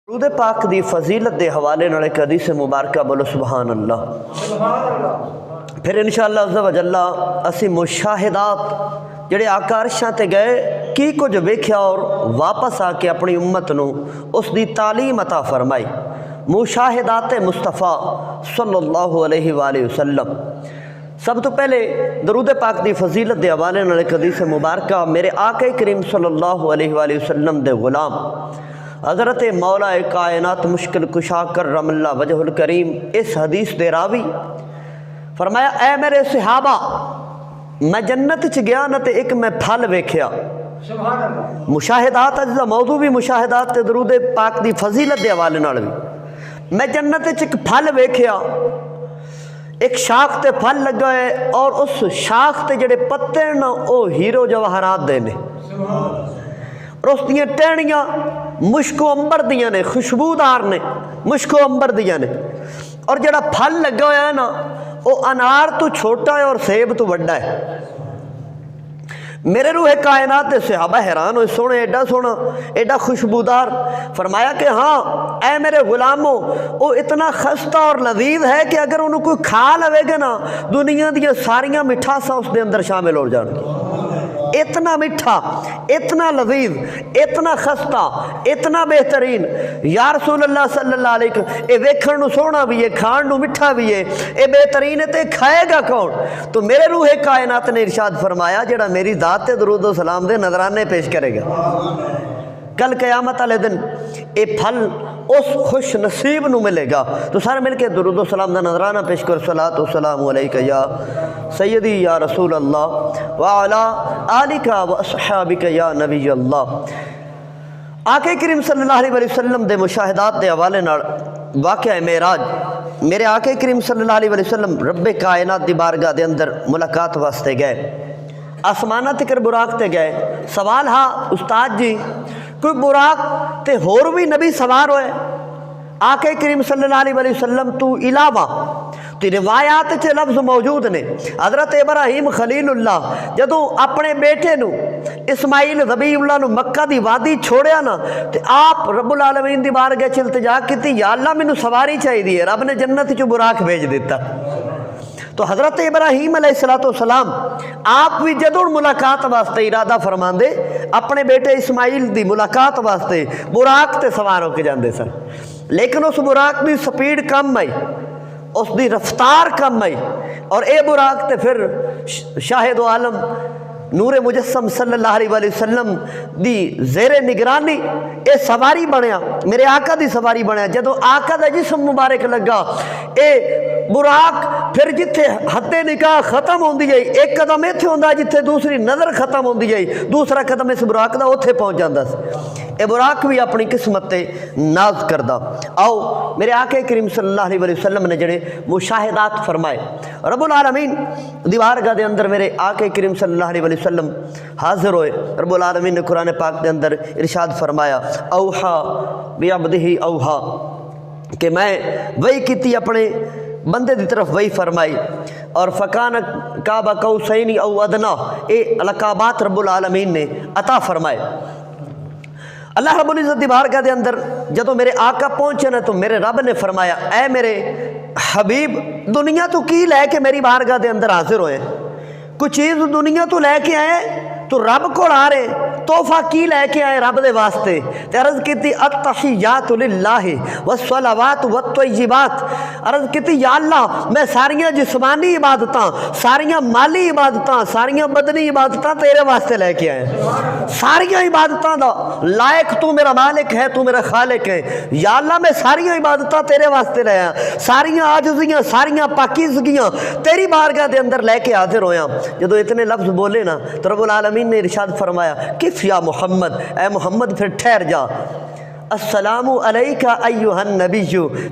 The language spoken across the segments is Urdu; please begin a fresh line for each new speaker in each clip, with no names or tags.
درود پاک دی فضیلت دے حوالے نال ایک حدیث مبارکہ بولو سبحان اللہ۔ پھر انشاءاللہ عز و جل اسی مشاہدات جڑے آقا عرشاں تے گئے کی کچھ ویکھیا اور واپس آ کے اپنی امت نو اس دی تعلیم عطا فرمائی۔ مشاہدات مصطفیٰ صلی اللہ علیہ وآلہ وسلم۔ سب تو پہلے درود پاک دی فضیلت دے حوالے نال ایک حدیث مبارکہ میرے آقا کریم صلی اللہ علیہ وآلہ وسلم دے غلام حضرت مولا کائنات مشکل کشا کرم اللہ وجہ الکریم اس حدیث دے راوی فرمایا، اے میرے صحابہ میں جنت چ گیا نہ تے ایک میں پھل ویکھیا۔ مشاہدات اج دا موضوع بھی مشاہدات تے درود پاک دی فضیلت دے حوالے نال بھی۔ میں جنت چ ایک پھل ویکھیا، ایک شاخ تے پھل لگا ہے اور اس شاخ تے جڑے پتے نا او ہیرو جواہرات دے نے، اور اس دیاں ٹہنیاں مشک و امبر دیاں نے، خوشبودار نے، مشک و امبر دیاں نے، اور جڑا پھل لگا ہوا ہے نا وہ انار تو چھوٹا ہے اور سیب تو بڑا ہے۔ میرے روح کائنات دے صحابہ حیران ہوئے، سونے ایڈا سونا ایڈا خوشبودار۔ فرمایا کہ ہاں اے میرے غلاموں، وہ اتنا خستہ اور لذیذ ہے کہ اگر انہوں کوئی کھا لوے گا نا دنیا دیا ساریاں مٹھاساں اس دے اندر شامل ہو جان گی۔ اتنا میٹھا، اتنا لذیذ، اتنا خستہ، اتنا بہترین۔ یا رسول اللہ صلی اللہ علیہ وسلم، اے ویکھن نو سونا بھی ہے، کھان نو میٹھا بھی ہے، اے بہترین ہے، تے کھائے گا کون؟ تو میرے روح کائنات نے ارشاد فرمایا، جڑا میری ذات درود و سلام دے نظرانے پیش کرے گا کل قیامت والے دن اے پھل اس خوش نصیب نو ملے گا۔ تو سارے مل کے درود و سلام دا نظرانہ پیش کر، صلاۃ و سلام علیکہ یا سیدی یا رسول اللہ وعلا آلکہ و اصحابکہ یا نبی اللہ۔ آقا کریم صلی اللہ علیہ وسلم دے مشاہدات دے حوالے نال واقعہ معراج، میرے آقا کریم صلی اللہ علیہ وسلم رب کائنات دی بارگاہ دے اندر ملاقات واسطے گئے، آسمانہ تکر براق تے گئے۔ سوال ہاں استاد جی، کوئی براق تے ہور بھی نبی سوار ہوئے؟ آقا کریم صلی اللہ علیہ وسلم تو علاوہ تو روایات چے لفظ موجود نے۔ حضرت ابراہیم خلیل اللہ جدوں اپنے بیٹے نو اسماعیل ذبیح اللہ نو مکہ دی وادی چھوڑیا نا تے آپ رب العالمین دی بارگاہ التجا کیتی، یا اللہ مینوں سواری چاہیے، رب نے جنت چوں براق بھیج دیتا۔ تو حضرت ابراہیم علیہ السلام آپ بھی جدوں ملاقات واسطے ارادہ فرماندے اپنے بیٹے اسماعیل دی ملاقات واسطے براق تے سوار ہو کے جاندے سن، لیکن اس براق دی سپیڈ کم آئی، اس دی رفتار کم آئی، اور اے براق تے پھر شاہد و عالم نور مجسم صلی اللہ علیہ وسلم دی زیر نگرانی اے سواری بنیا، میرے آقا دی سواری بنیا۔ جدو آقا دا جسم مبارک لگا اے براق پھر جتھے حد نکاح ختم ہوندی جائی، ایک قدم ایتھے ہوندا جتھے دوسری نظر ختم ہوندی جائی، دوسرا قدم اس براق دا اوتھے پہنچ جاندا سی۔ اے براق بھی اپنی قسمت تے ناز کردہ۔ آؤ میرے آقا کریم صلی اللہ علیہ وسلم نے جڑے مشاہدات فرمائے، رب العالمین دیوار گاہ دے اندر میرے آقا کریم صلی اللہ علیہ وسلم حاضر ہوئے۔ رب العالمین نے قرآن پاک دے اندر ارشاد فرمایا، اوحا بعبدہ اوحا، کہ میں وحی کیتی اپنے بندے دی طرف وحی فرمائی، اور فکان کعبہ قوسین او ادنا، اے لقابات رب العالمین نے عطا فرمائے۔ اللہ رب العزت دی بارگاہ دے اندر جدوں میرے آقا پہنچے نا تو میرے رب نے فرمایا، اے میرے حبیب دنیا تو کی لے کے میری بارگاہ دے اندر حاضر ہوئے؟ کوئی چیز دنیا تو لے کے آئے تو رب کو آ رہے، تحفہ کی لے کے آئے رب دے واسطے؟ تے عرض کیتی التحیات للہ والصلوات والطیبات، عرض کیتی یا اللہ میں ساریاں جسمانی عبادتاں، ساریاں مالی عبادتاں، ساریاں بدنی عبادتاں تیرے واسطے لے کے آئے، ساریاں عبادتاں دا لائق تو میرا مالک ہے، تو میرا خالق ہے، یا اللہ میں ساریاں عبادتاں تیرے واسطے لے آیا، ساریاں عاجزیاں، ساریاں پاکیزگیاں تیری بارگاہ دے اندر لے کے حاضر ہویا۔ جدو اتنے لفظ بولے نا تو رب العالمین نے ارشاد فرمایا، کف یا محمد، اے محمد پھر ٹھہر جا، السلام علیکہ ایہا النبی،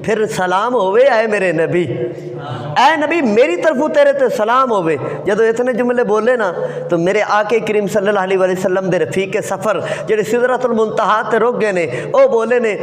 پھر سلام ہوئے اے میرے نبی، اے نبی میری طرفوں تیرے تے سلام ہوئے۔ جدو اتنے جملے بولے نا تو میرے آقا کریم صلی اللہ علیہ وسلم دے رفیق سفر جڑے سدرۃ المنتہا تے رک گئے نے، او بولے نے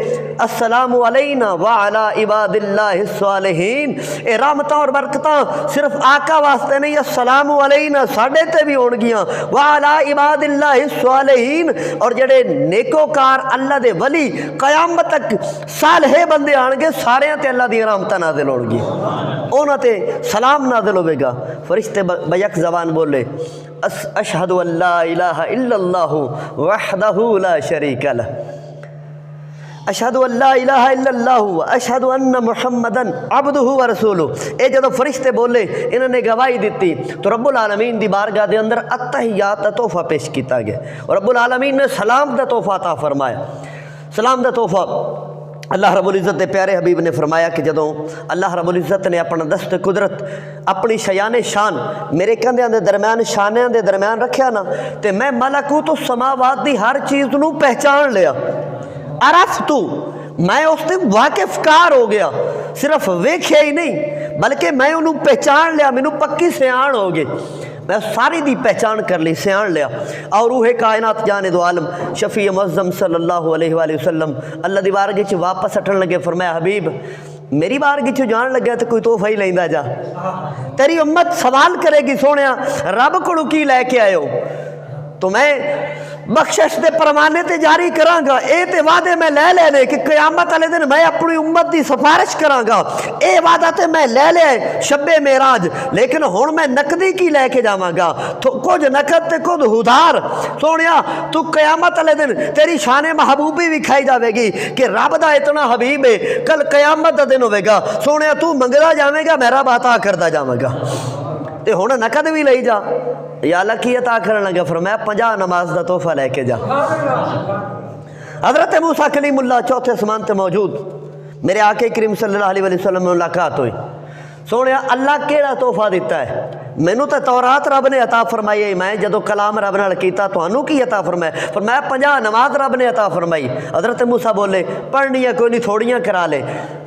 السلام علینا وعلی عباد اللہ الصالحین، اے رحمتاں اور برکتاں صرف آقا واسطے نہیں، السلام علینا ساڈے تے بھی ہون گیاں، وعلی عباد اللہ الصالحین، اور جڑے نیکوکار اللہ دے ولی قیامت تک صالح بندے آن گے سارے تے اللہ دی رحمتاں نازل ہون گی انہاں تے سلام نازل ہوے گا فرشتے بیک زبان بولے اشہد ان لا الہ الا اللہ وحدہ لا شریک لہ اشہد ان لا الہ الا اللہ اشہد ان محمدن عبدہ ورسولہ اے جدو فرشتے بولے انہوں نے گواہی دیتی تو رب العالمین دی بارگاہ دے اندر التحیات دا تحفہ پیش کیتا گیا اور رب العالمین نے سلام دا تحفہ عطا فرمایا سلام دا تحفہ اللہ رب العزت دے پیارے حبیب نے فرمایا کہ جدوں اللہ رب العزت نے اپنا دست قدرت اپنی شیان شان میرے کندھیاں دے درمیان شانیاں دے درمیان رکھیا نا تے میں ملکوت السماوات دی ہر چیز نو پہچان لیا عرفتو میں اس تے واقف کار ہو گیا صرف ویکھیا ہی نہیں بلکہ میں انہوں پہچان لیا مینوں پکی سیان ہو گئی میں ساری دی پہچان کر لی سیان لیا اور روح کائنات جانے دو عالم شفیع معظم صلی اللہ علیہ وآلہ وسلم اللہ دی بارگاہ چ واپس ہٹن لگے فرمایا حبیب میری بارگاہ چ جان لگا تو کوئی تحفہ ہی لیندا جا تیری امت سوال کرے گی سونیا رب کولوں کی لے کے آئے ہو تو میں بخشش دے پروانے تے جاری کراں گا اے تے وعدے میں لے لینے کہ قیامت والے دن میں اپنی امت دی سفارش کراں گا اے وعدہ تے میں لے لے شب معراج لیکن ہن میں نقدی کی لے کے جاواں گا تو کچھ نقد تے کچھ ادھار سونیا تو قیامت والے دن تیری شان محبوبی بھی کھائی جاوے گی کہ رب دا اتنا حبیب ہے کل قیامت دا دن ہوے گا سونیا تو منگدا جاویں گا میں رب عطا کردا جاواں گا تے ہن نقد بھی لئی جا یا اللہ کی عطا کرن لگا فرمایا 50 نماز دا تحفہ لے کے جا حضرت موسیٰ کلیم اللہ چوتھے آسمان تے موجود میرے آقا کریم صلی اللہ علیہ وسلم میں ملاقات ہوئی سونیا اللہ کیڑا تحفہ دیتا ہے مینوں تے تورات رب نے عطا فرمائی ہے میں جدو کلام رب نال کیتا تانوں کی عطا فرمایا فرمایا 50 نماز رب نے عطا فرمائی حضرت موسیٰ بولے پڑھنی ہے کوئی نہیں تھوڑیاں کرا لے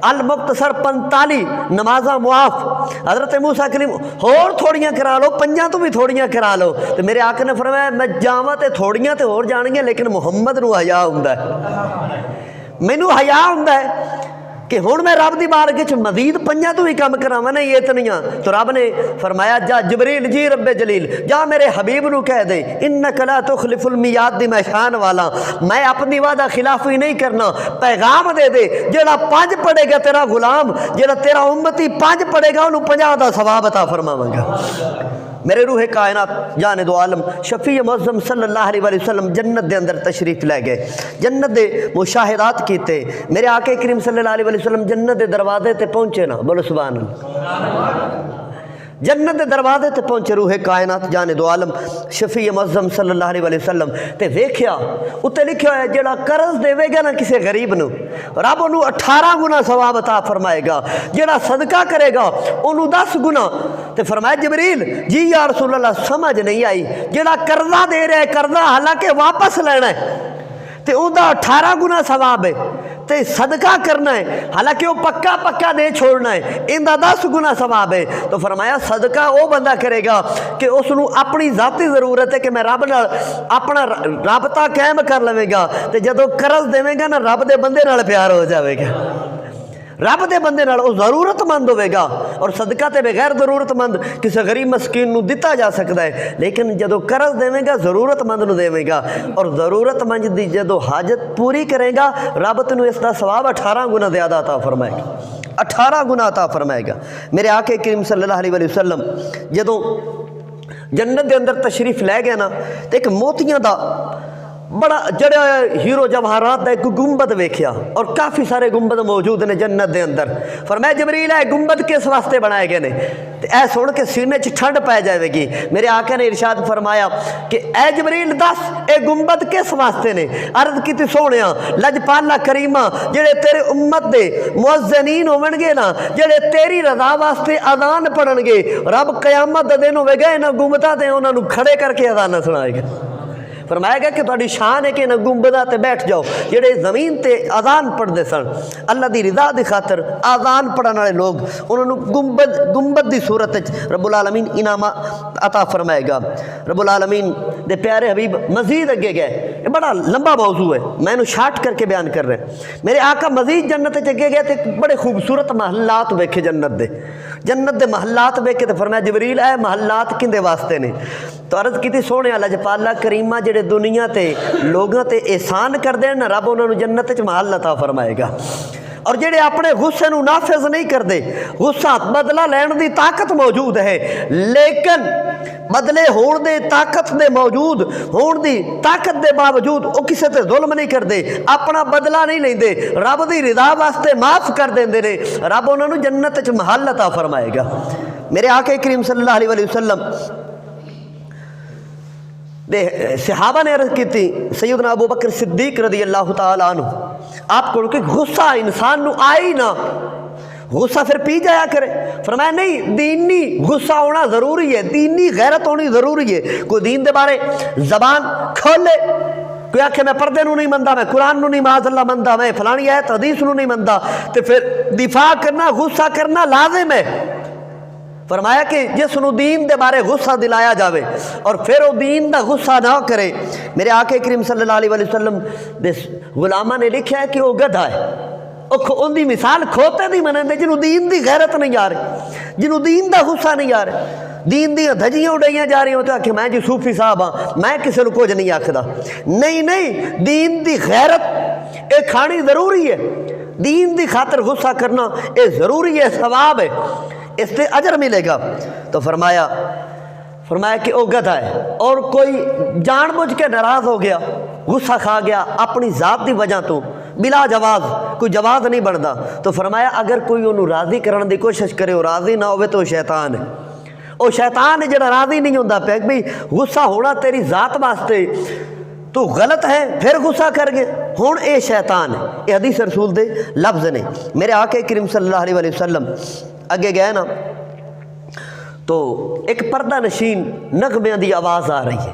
المختصر 45 نمازاں معاف حضرت موسیٰ کلیم اور تھوڑیاں کرا لو 5 تو بھی تھوڑیاں کرا لو تو میرے آقا نے فرمایا میں جاواں تے تھوڑیاں تے اور جانگیاں لیکن محمد نو حیا ہوندا ہے مینوں حیا ہوندا ہے کہ ہن میں رب دی بارگاہ چ مزید 5 تو بھی کم کراواں نہیں اتنیاں تو رب نے فرمایا جا جبریل جی رب جلیل جا میرے حبیب نو کہہ دے انک لا تخلف المیعاد دی میں شان والا میں اپنی وعدہ خلافی نہیں کرنا پیغام دے دے جڑا 5 پڑھے گا تیرا غلام جڑا تیرا امتی 5 پڑھے گا انہوں 50 دا ثواب عطا فرماواں گا میرے روح کائنات جانے دو عالم شفیع معظم صلی اللہ علیہ وسلم جنت دے اندر تشریف لے گئے جنت دے مشاہدات کیتے میرے آقا کریم صلی اللہ علیہ وسلم جنت دے دروازے تے پہنچے نا بولو سبحان اللہ جنت دے دروازے تے پہنچے روح کائنات جانے دو عالم شفیع معظم صلی اللہ علیہ وسلم تے ویکھیا اتے لکھیا ہے جڑا قرض دے گا نا کسی غریب نو رب انہوں 18 گنا ثواب عطا فرمائے گا جڑا صدقہ کرے گا انہوں 10 گنا تے فرمایا جبریل جی یا رسول اللہ سمجھ نہیں آئی جڑا قرضہ دے رہا ہے قرضہ حالانکہ واپس لینا ہے تے اون دا 18 گنا ثواب ہے تے صدقہ کرنا ہے حالانکہ وہ پکا پکا دے چھوڑنا ہے ان دا 10 گنا ثواب ہے تو فرمایا صدقہ وہ بندہ کرے گا کہ اس نو اپنی ذاتی ضرورت ہے کہ میں رب نال اپنا رابطہ قائم کر لوے گا تے جدو قرض دے گا نا رب دے بندے نال پیار ہو جاوے گا رب دے بندے نال وہ ضرورت مند ہوئے گا اور صدقہ تے بغیر ضرورت مند کسی غریب مسکین نو دتا جا سکتا ہے لیکن جدو قرض دے گا ضرورت مند نو دے گا اور ضرورت مند دی جدو حاجت پوری کرے گا رب تینوں اس دا ثواب 18 گنا زیادہ عطا فرمائے گا 18 گنا عطا فرمائے گا میرے آقا کریم صلی اللہ علیہ وسلم جدو جنت دے اندر تشریف لے گیا نا تے ایک موتیاں دا بڑا جڑا ہیرو جواہرات دا ایک گنبد ویکھیا اور کافی سارے گنبد موجود نے جنت دے اندر فرمایا جبریل ہے گنبد کس واسطے بنائے گئے نے اے سن کے سینے چ ٹھنڈ پے جائے گی میرے آقا نے ارشاد فرمایا کہ اے جبریل دس اے گنبد کس واسطے نے عرض کیتی سونیا لجپالا کریمہ جڑے تیرے امت دے مؤذنین ہون گے نا جڑے تیری رضا واسطے اذان پڑھن گے رب قیامت دا دن ہوے گا انہاں گنبداں تے انہاں نو کھڑے کر کے اذان سنائے گا فرمایا گیا کہ تہاڈی شان ہے کہ نہ گنبداں تے بیٹھ جاؤ جڑے زمین تے اذان پڑھدے سن اللہ دی رضا دی خاطر اذان پڑھن والے لوگ انہاں نو گنبد دی صورت وچ رب العالمین انعام عطا فرمائے گا رب العالمین دے پیارے حبیب مزید اگے گئے یہ بڑا لمبا موضوع ہے میں انہوں شارٹ کر کے بیان کر رہے میرے آقا مزید جنت وچ اگے گئے تے بڑے خوبصورت محلات ویکھے جنت دے جنت دے محلات ویکھ کے تے فرمایا جبریل اے محلات کندے واسطے نے؟ تو عرض کیتی سونے اللہ جپالا کریمہ جڑے دنیا تے لوگاں تے احسان کر دین نا رب انہاں نوں جنت وچ محل عطا فرمائے گا، اور جڑے اپنے غصے نو نافذ نہیں کردے، غصہ بدلہ لین دی طاقت موجود ہے لیکن بدلے ہون دے طاقت دے موجود ہون دی طاقت دے باوجود وہ کسے تے ظلم نہیں کردے، اپنا بدلہ نہیں لیندے، رب دی رضا واسطے معاف کر دیندے نے، رب انہاں نوں جنت وچ محل عطا فرمائے گا۔ میرے آقا کریم صلی اللہ علیہ وسلم صحابہ نے عرض کی تھی، سیدنا ابو بکر صدیق رضی اللہ تعالیٰ عنہ آپ کو کہ غصہ انسان نو آئی نہ، غصہ پھر پی جایا کرے، فرمایا نہیں دینی غصہ ہونا ضروری ہے، دینی غیرت ہونی ضروری ہے۔ کوئی دین دے بارے زبان کھولے، کوئی آکھے میں پردے نو نہیں مندا، میں قرآن نو نہیں معاذ اللہ مندا، میں فلانی آیت حدیث نو نہیں مندا، تو پھر دفاع کرنا غصہ کرنا لازم ہے۔ فرمایا کہ جس نو دین دے بارے غصہ دلایا جاوے اور پھر وہ دین دا غصہ نہ کرے۔ میرے آقا کریم صلی اللہ علیہ وسلم دے غلامہ نے لکھا ہے کہ وہ گدھا ہے، ان دی مثال کھوتے دی منندے جنہوں دین دی غیرت نہیں آ رہی، جنہوں دین دا غصہ نہیں آ رہا، دین دی دھجیاں اڑائیاں جا رہی ہوتا کہ میں جی صوفی صاحب ہاں، میں کسی کو کچھ نہیں آکھدا، نہیں دین دی غیرت ایک کھانی ضروری ہے، دین دی خاطر غصہ کرنا یہ ضروری ہے، ثواب ہے، اس سے اجر ملے گا۔ تو فرمایا کہ وہ گدھا ہے اور کوئی جان بوجھ کے ناراض ہو گیا، غصہ کھا گیا اپنی ذات دی وجہ تو بلا جواز، کوئی جواز نہیں بنتا، تو فرمایا اگر کوئی انہوں راضی کرنے دی کوشش کرے اور راضی نہ ہوئے تو شیطان ہے، وہ شیطان ہے جڑا راضی نہیں ہوتا پہ بھی غصہ ہونا تیری ذات واسطے تو غلط ہے پھر غصہ کر گئے ہون اے شیطان ہے۔ یہ حدیث رسول دے لفظ نے۔ میرے آقا کریم صلی اللہ علیہ وسلم اگے گئے نا تو ایک پردہ نشین نغمے دی آواز آ رہی ہے،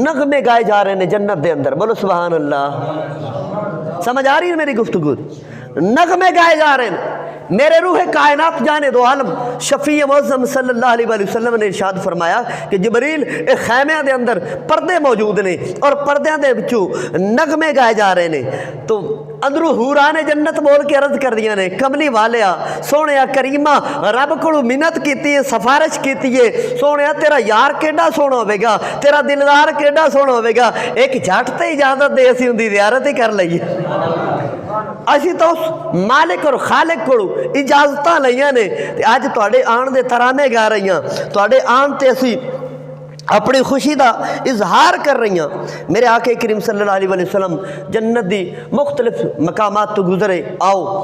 نغمے گائے جا رہے ہیں جنت دے اندر، بولو سبحان اللہ، سمجھ آ رہی ہے میری گفتگو؟ نغمے گائے جا رہے ہیں، میرے روح کائنات جانے دو عالم شفیع معظم صلی اللہ علیہ وسلم نے ارشاد فرمایا کہ جبریل ایک خیمے دے اندر پردے موجود نے اور پردیاں دے وچوں نغمے گائے جا رہے ہیں، تو اندروں حوران جنت بول کے عرض کر دیا نے کملی والیا سونیا کریمہ رب کو منت کیتی ہے، سفارش کیتی ہے، سونیا تیرا یار کیڈا سونا ہوئے گا، تیرا دلدار کیڈا سونا ہوئے گا، ایک جھٹ تے اجازت دے اسی اندی زیارت ہی کر لئیے۔ اسی تو اس مالک اور خالق کو اجازتاں لئیاں نے، آج تواڈے آن دے ترانے گا رہی ہیں، تواڈے آن تے اسی اپنی خوشی دا اظہار کر رہی ہیں۔ میرے آقا کریم صلی اللہ علیہ وسلم جنت دی مختلف مقامات تو گزرے، آؤ